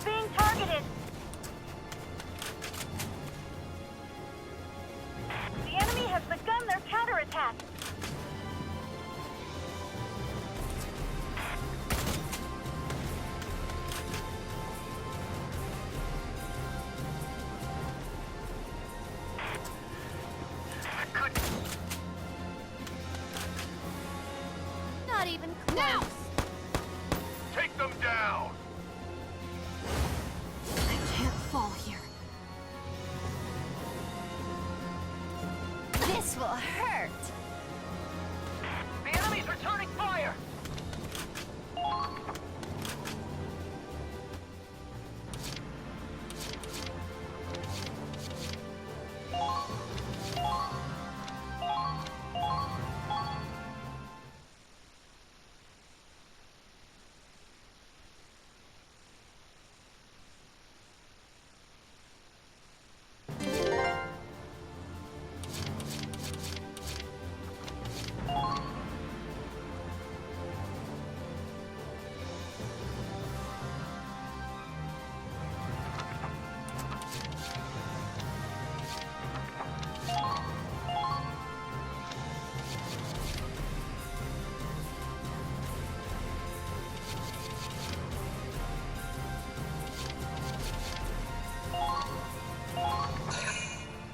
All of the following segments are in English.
being targeted. The enemy has begun their counterattack. Not even close. Now! Take them down! I can't fall here. This will hurt. The enemy's returning fire.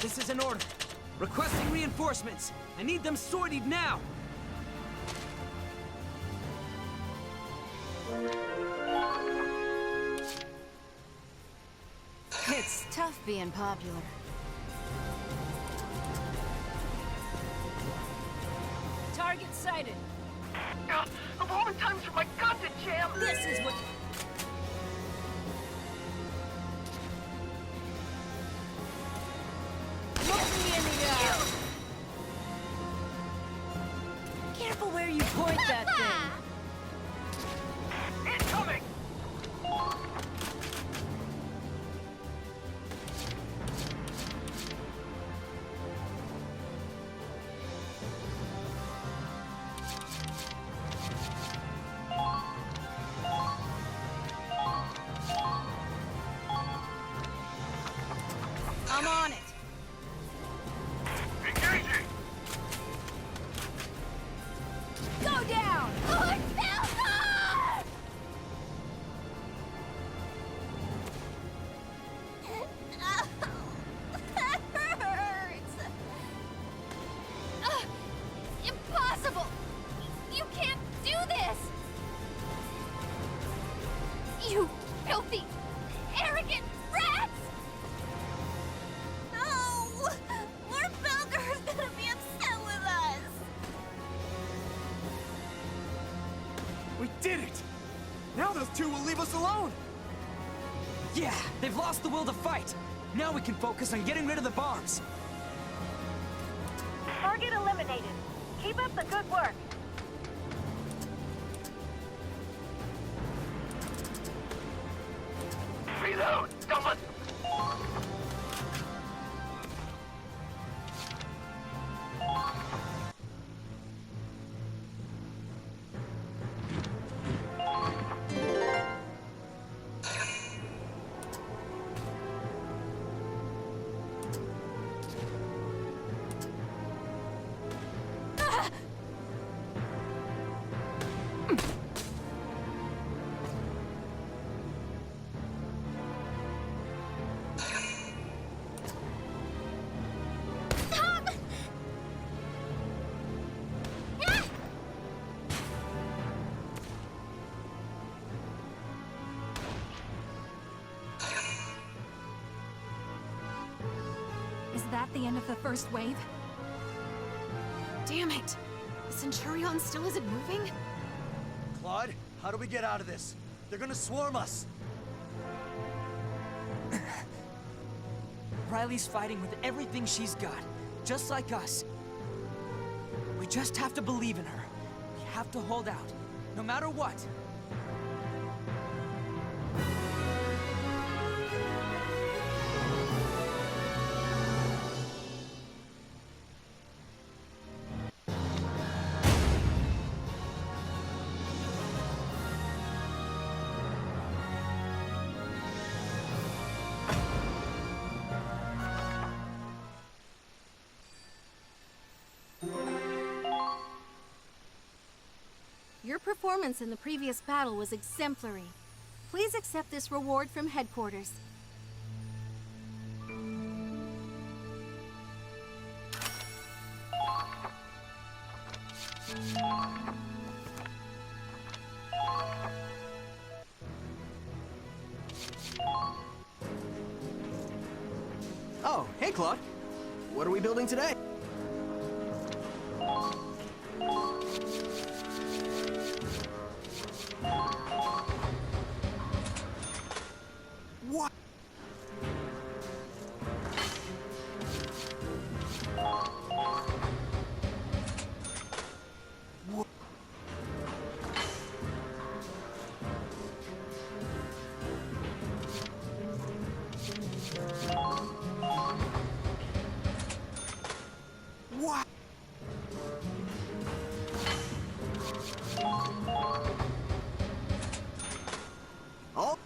This is an order. Requesting reinforcements. I need them sorted now. It's tough being popular. Target sighted. Of all the times for my gun to jam! This is what... Look me in the eye! Careful where you point that thing! Incoming! I'm on it. Engaging! Go down! That hurts! Impossible! You can't do this! You filthy, arrogant rats! No! Lord Balgur's gonna be upset with us! We did it! Now those two will leave us alone! Yeah, they've lost the will to fight. Now we can focus on getting rid of the bombs. Target eliminated. Keep up the good work. Reload! Someone! Is that the end of the first wave? Damn it! The Centurion still isn't moving? Claude, how do we get out of this? They're gonna swarm us. Riley's fighting with everything she's got, just like us. We just have to believe in her. We have to hold out, no matter what. performance in the previous battle was exemplary. Please accept this reward from headquarters. Oh, hey, Claude. What are we building today? What? What? What? Oh.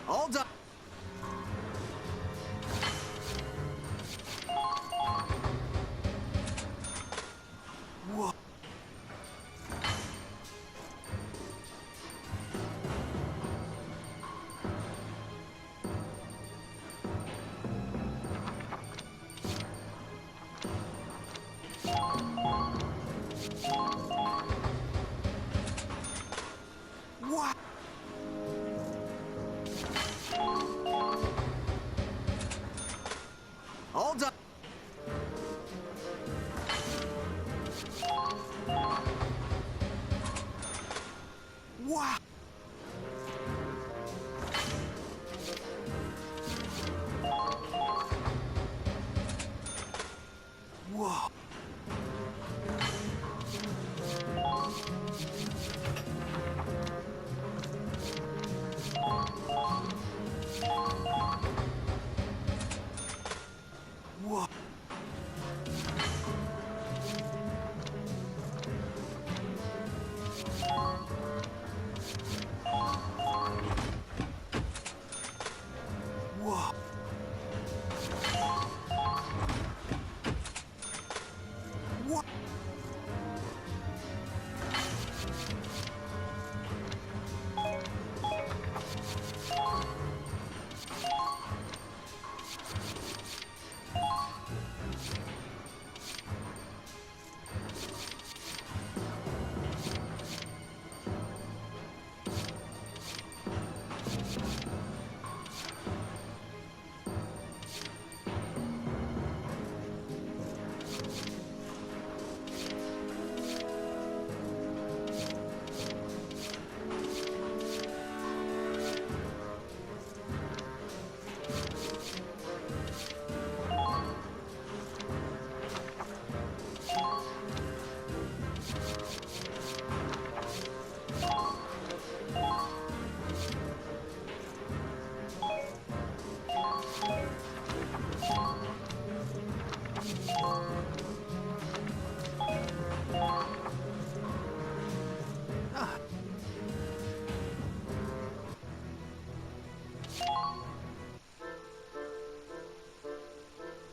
All done. Whoa. What? All done. Wow. Whoa. Whoa. Whoa. What?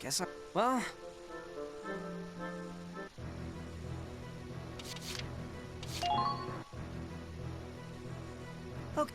Guess I... Well... Okay.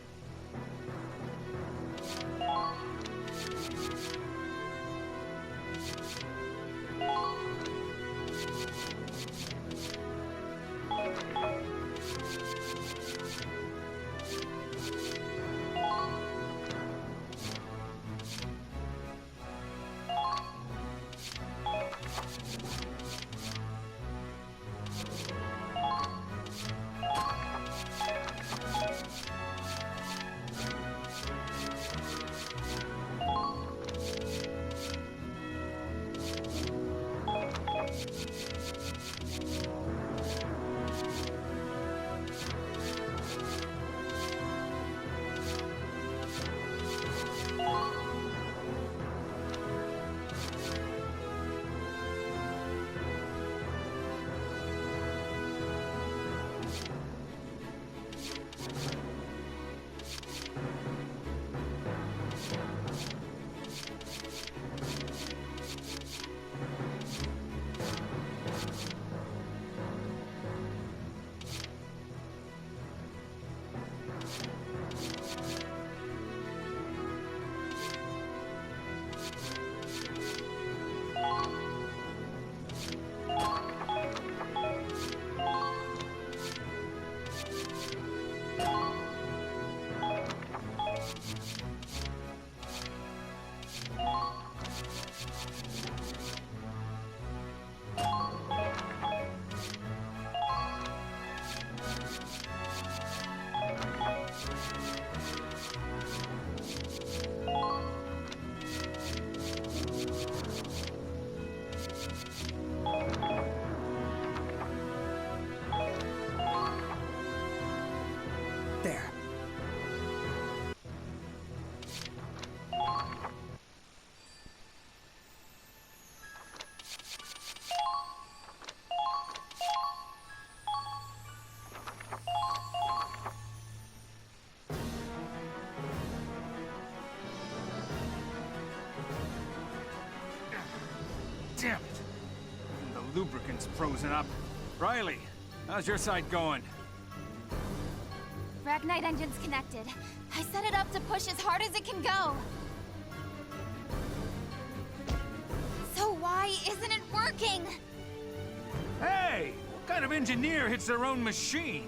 that's frozen up. Riley, how's your side going? Ragnite engine's connected. I set it up to push as hard as it can go. So why isn't it working? Hey! What kind of engineer hits their own machine?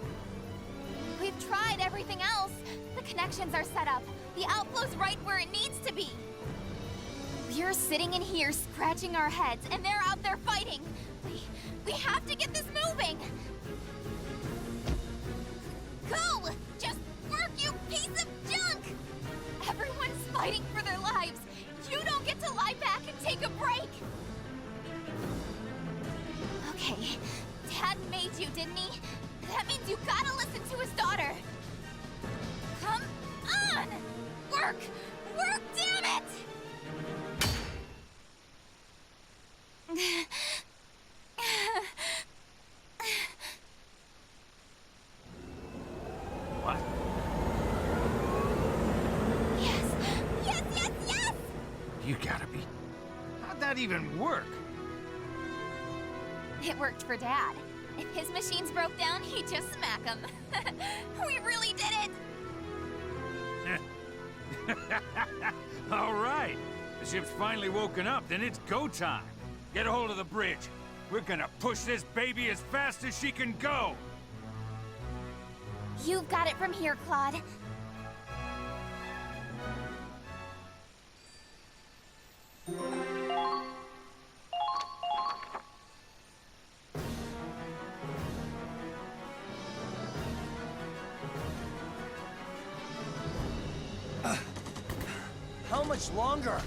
We've tried everything else. The connections are set up. The outflow's right where it needs to be. We're sitting in here scratching our heads, and they're out there fighting. We have to get this moving. Go! Just work, you piece of junk! Everyone's fighting for their lives. You don't get to lie back and take a break. Okay, Dad made you, didn't he? That means you gotta listen to his daughter. Come on! Work! Work, damn it! What? Yes! Yes, yes, yes! You gotta be... How'd that even work? It worked for Dad. If his machines broke down, he'd just smack them. We really did it! All right. The ship's finally woken up, then it's go time. Get a hold of the bridge. We're gonna push this baby as fast as she can go. You've got it from here, Claude. How much longer?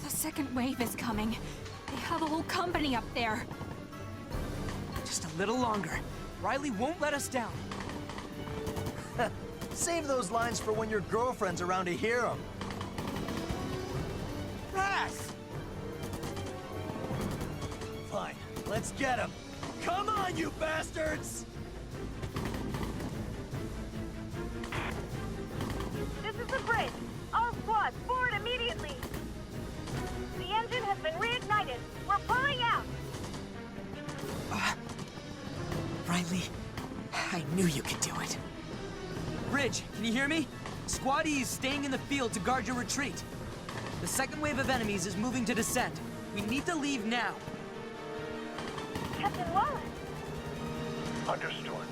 The second wave is coming. They have a whole company up there. Just a little longer. Riley won't let us down. Save those lines for when your girlfriend's around to hear them. Rags! Fine, let's get him. Come on, you bastards! This is the bridge. All squads, forward immediately. The engine has been reignited. We're pulling out. Riley, I knew you could do it. Bridge, can you hear me? Squad E is staying in the field to guard your retreat. The second wave of enemies is moving to descent. We need to leave now. Captain Wallace. Understood.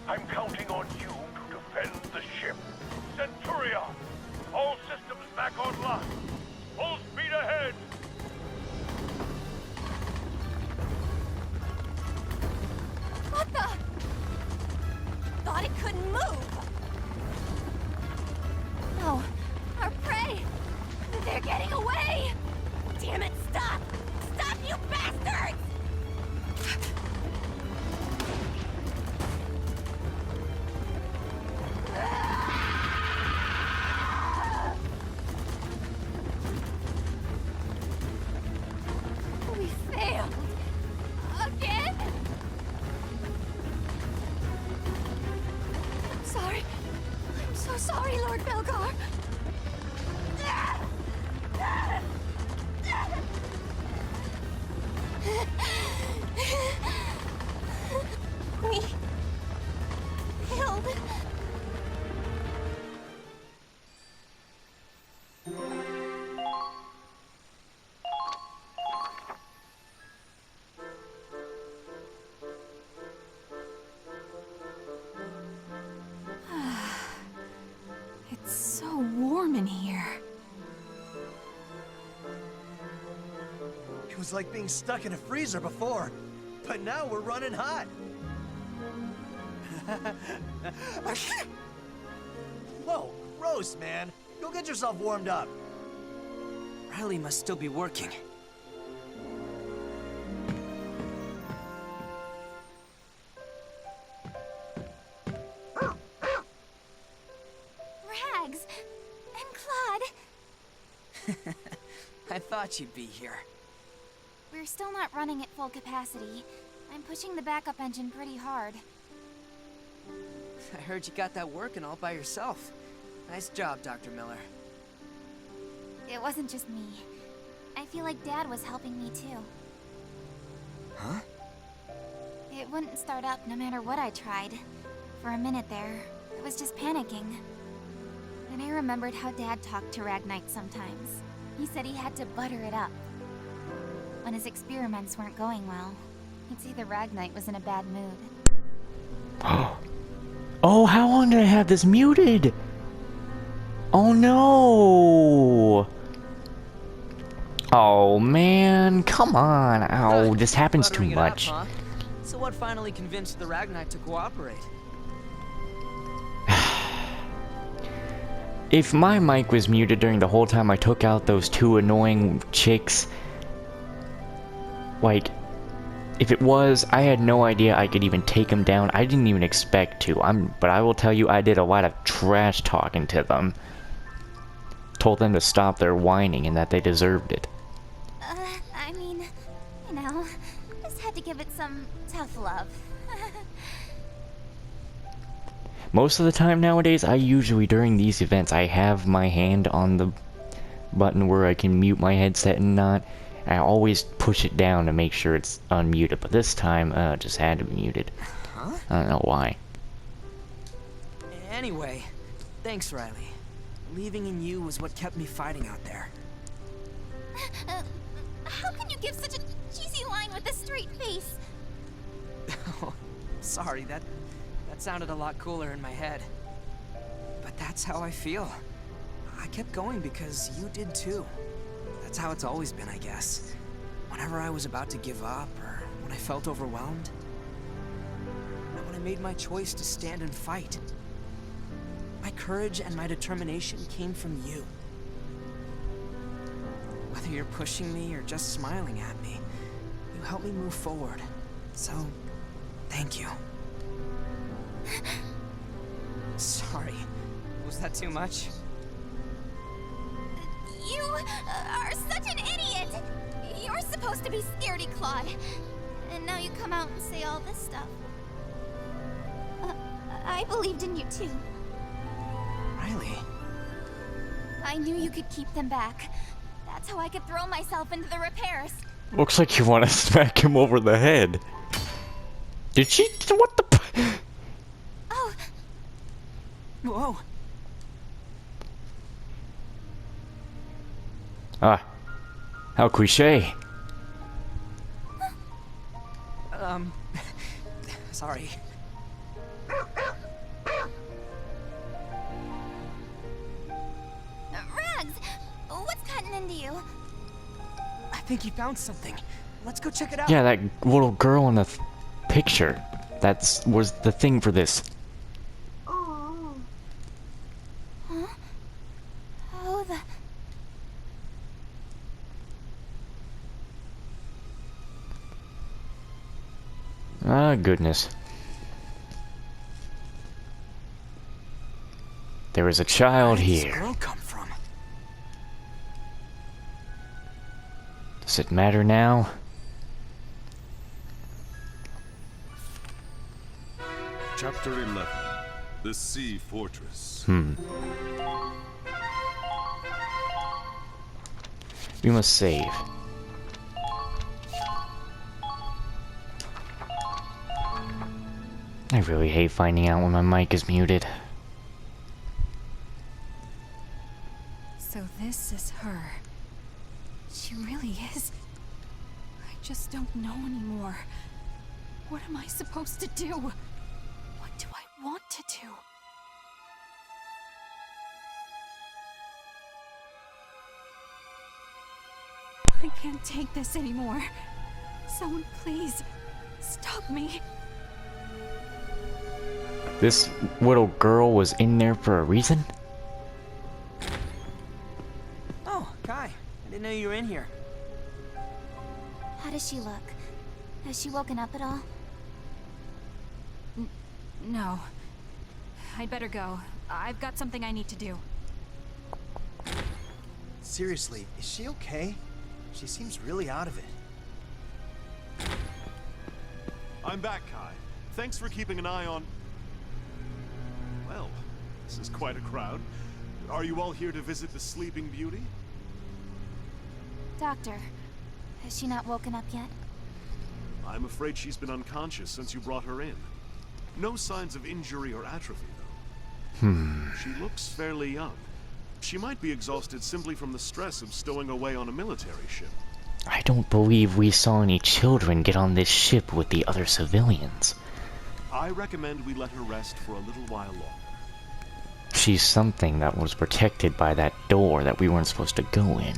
I'm counting on you to defend the ship. Centurion! All systems back online. Full speed ahead! What the? Thought it couldn't move. No, our prey. They're getting away. Damn it, stop! Stop, you bastards! We failed. Again? I'm sorry. I'm so sorry, Lord Belgar. We failed. It's so warm in here. It was like being stuck in a freezer before, but now we're running hot. Whoa, gross, man. Go get yourself warmed up. Riley must still be working. Rags and Claude. I thought you'd be here. We're still not running at full capacity. I'm pushing the backup engine pretty hard. I heard you got that working all by yourself. Nice job, Dr. Miller. It wasn't just me. feel like Dad was helping me too. Huh? It wouldn't start up no matter what I tried. For a minute there, I was just panicking. Then I remembered how Dad talked to Ragnite sometimes. He said he had to butter it up. When his experiments weren't going well, he'd say the Ragnite was in a bad mood. Oh, how long did I have this muted? Oh no! Oh man, come on. Ow, this happens too Buttering it up, much. huh? So what finally convinced the Ragnite to cooperate? If my mic was muted during the whole time I took out those two annoying chicks, like, if it was, I had no idea I could even take them down. I didn't even expect to. But I will tell you, I did a lot of trash talking to them. Told them to stop their whining and that they deserved it. I mean, you know, just had to give it some tough love. Most of the time nowadays, I usually, during these events, I have my hand on the button where I can mute my headset and not. I always push it down to make sure it's unmuted, but this time, just had to be muted. Huh? I don't know why. Anyway, thanks, Riley. Believing in you was what kept me fighting out there. How can you give such a cheesy line with a straight face? Sorry, that sounded a lot cooler in my head. But that's how I feel. I kept going because you did too. That's how it's always been, I guess. Whenever I was about to give up, or when I felt overwhelmed, and when I made my choice to stand and fight. My courage and my determination came from you. Whether you're pushing me or just smiling at me, you helped me move forward. So, thank you. Sorry, was that too much? You are such an idiot! You're supposed to be scaredy Claude. And now you come out and say all this stuff. I believed in you too. Riley? I knew you could keep them back. That's how I could throw myself into the repairs. Looks like you want to smack him over the head. Did she? What the? Oh, Whoa! Ah, how cliche. Sorry. Rags! What's cutting into you? I think he found something. Let's go check it out. Yeah, that little girl in the picture. Was the thing for this. Huh? Oh, the... Ah, goodness. There is a child Where did this here. girl come from? Does it matter now? Chapter 11. The Sea Fortress. We must save. I really hate finding out when my mic is muted. So this is her. She really is. I just don't know anymore. What am I supposed to do? What do I want to do? I can't take this anymore. Someone please, stop me. This little girl was in there for a reason? Oh, Kai. I didn't know you were in here. How does she look? Has she woken up at all? No. I'd better go. I've got something I need to do. Seriously, is she okay? She seems really out of it. I'm back, Kai. Thanks for keeping an eye on... Well, this is quite a crowd. Are you all here to visit the Sleeping Beauty? Doctor, has she not woken up yet? I'm afraid she's been unconscious since you brought her in. No signs of injury or atrophy, though. She looks fairly young. She might be exhausted simply from the stress of stowing away on a military ship. I don't believe we saw any children get on this ship with the other civilians. I recommend we let her rest for a little while longer. She's something that was protected by that door that we weren't supposed to go in.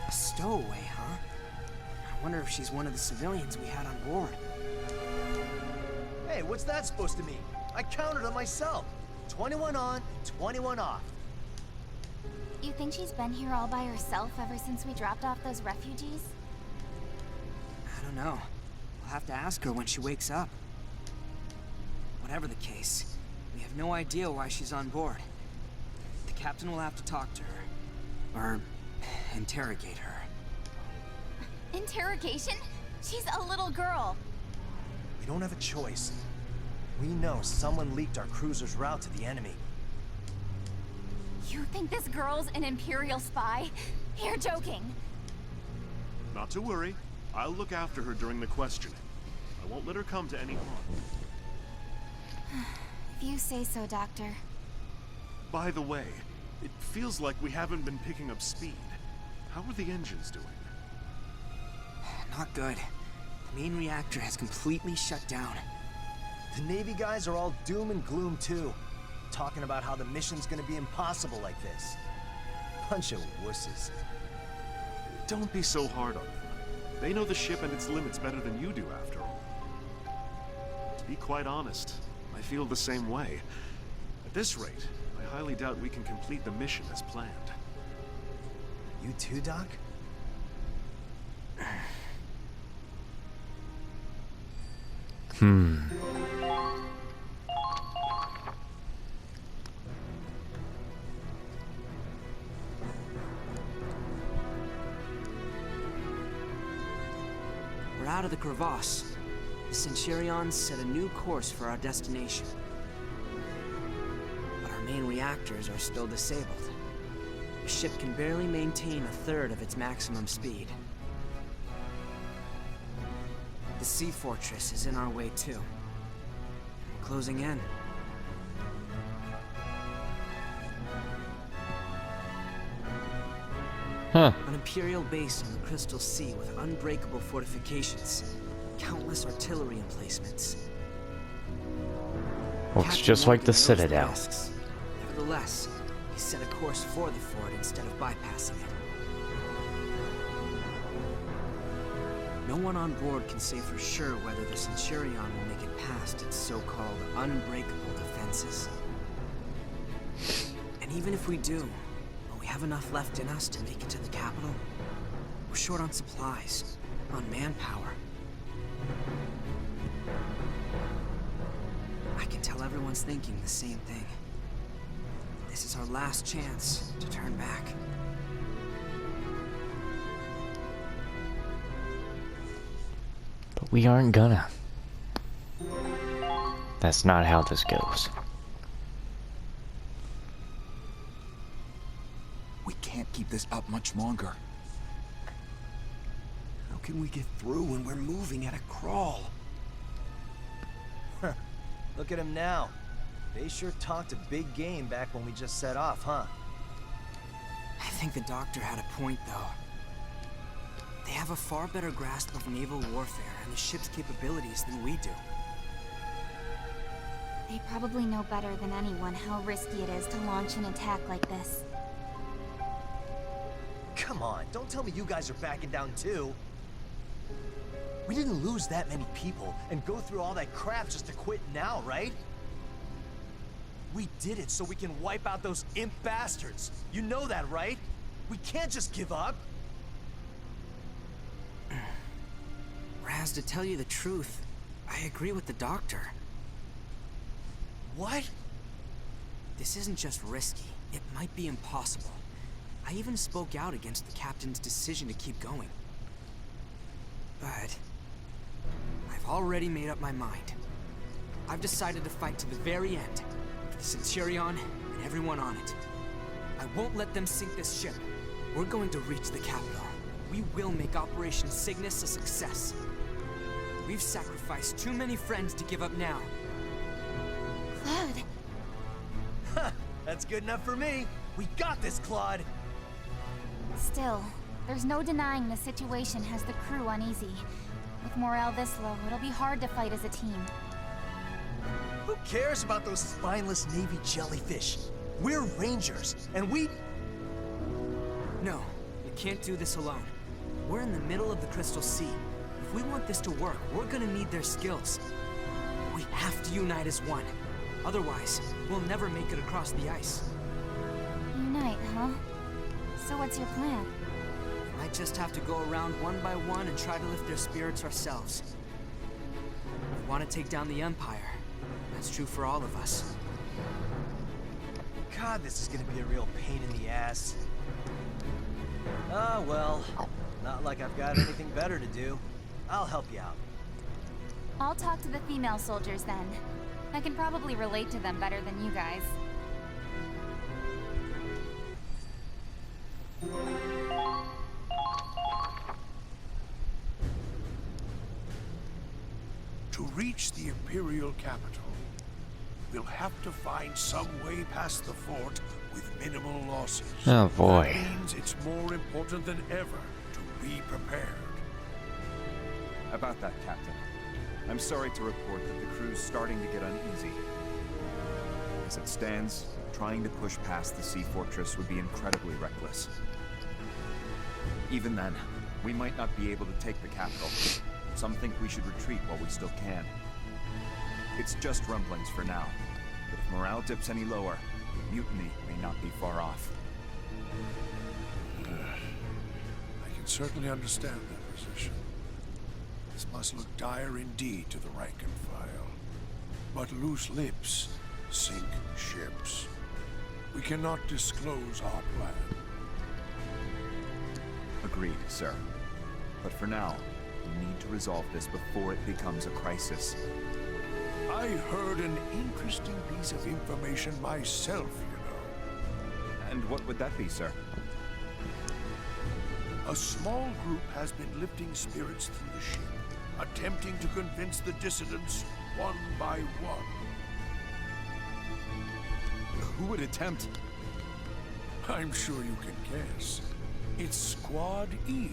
A stowaway, huh? I wonder if she's one of the civilians we had on board. Hey, what's that supposed to mean? I counted it myself. 21 on, 21 off. You think she's been here all by herself ever since we dropped off those refugees? I don't know. We'll have to ask her when she wakes up. Whatever the case, we have no idea why she's on board. The captain will have to talk to her. Or interrogate her. Interrogation? She's a little girl. We don't have a choice. We know someone leaked our cruiser's route to the enemy. You think this girl's an Imperial spy? You're joking. Not to worry. I'll look after her during the questioning. I won't let her come to any harm. If you say so, Doctor. By the way, it feels like we haven't been picking up speed. How are the engines doing? Not good. The main reactor has completely shut down. The Navy guys are all doom and gloom too. Talking about how the mission's gonna be impossible like this. Bunch of wusses. Don't be so hard on them. They know the ship and its limits better than you do, after all. To be quite honest, I feel the same way. At this rate, I highly doubt we can complete the mission as planned. You too, Doc? We're out of the crevasse. The Centurions set a new course for our destination. But our main reactors are still disabled. The ship can barely maintain a third of its maximum speed. The sea fortress is in our way too. We're closing in. Huh. An Imperial base on the Crystal Sea with unbreakable fortifications. Countless artillery emplacements. Looks Captain just like Morgan the knows Citadel. risks. Nevertheless, he set a course for the fort instead of bypassing it. No one on board can say for sure whether the Centurion will make it past its so-called unbreakable defenses. And even if we do, will we have enough left in us to make it to the capital? We're short on supplies, on manpower. I can tell everyone's thinking the same thing. This is our last chance to turn back. But we aren't gonna. That's not how this goes. We can't keep this up much longer. How can we get through when we're moving at a crawl? Look at him now. They sure talked a big game back when we just set off, huh? I think the doctor had a point, though. They have a far better grasp of naval warfare and the ship's capabilities than we do. They probably know better than anyone how risky it is to launch an attack like this. Come on, don't tell me you guys are backing down too. We didn't lose that many people and go through all that crap just to quit now, right? We did it so we can wipe out those imp bastards. You know that, right? We can't just give up. Raz, to tell you the truth, I agree with the doctor. What? This isn't just risky, it might be impossible. I even spoke out against the captain's decision to keep going. But I've already made up my mind. I've decided to fight to the very end, for the Centurion and everyone on it. I won't let them sink this ship. We're going to reach the capital. we will make Operation Cygnus a success. We've sacrificed too many friends to give up now. Claude. That's good enough for me. We got this, Claude. Still, there's no denying the situation has the crew uneasy. With morale this low, it'll be hard to fight as a team. Who cares about those spineless Navy jellyfish? We're Rangers, and we... No, we can't do this alone. We're in the middle of the Crystal Sea. If we want this to work, we're gonna need their skills. We have to unite as one. Otherwise, we'll never make it across the ice. Unite, huh? So what's your plan? We might just have to go around one by one and try to lift their spirits ourselves. We want to take down the Empire. That's true for all of us. God, this is gonna be a real pain in the ass. Ah, well, not like I've got anything better to do. I'll help you out. I'll talk to the female soldiers then. I can probably relate to them better than you guys. To reach the Imperial capital, we'll have to find some way past the fort with minimal losses. Oh boy. That means it's more important than ever to be prepared. About that, Captain. I'm sorry to report that the crew's starting to get uneasy. As it stands, trying to push past the sea fortress would be incredibly reckless. Even then, we might not be able to take the capital. Some think we should retreat while we still can. It's just rumblings for now, but if morale dips any lower, mutiny may not be far off. I can certainly understand that position. This must look dire indeed to the rank and file. But loose lips sink ships. We cannot disclose our plan. Agreed, sir. But for now, we need to resolve this before it becomes a crisis. I heard an interesting piece of information myself, you know. And what would that be, sir? A small group has been lifting spirits through the ship, attempting to convince the dissidents one by one. Who would attempt? I'm sure you can guess. It's Squad E.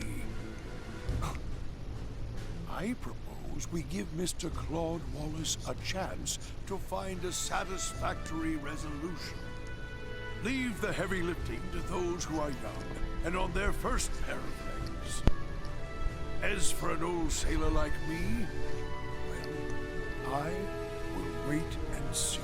I propose we give Mr. Claude Wallace a chance to find a satisfactory resolution. Leave the heavy lifting to those who are young and on their first pair of legs. As for an old sailor like me, well, I will wait and see.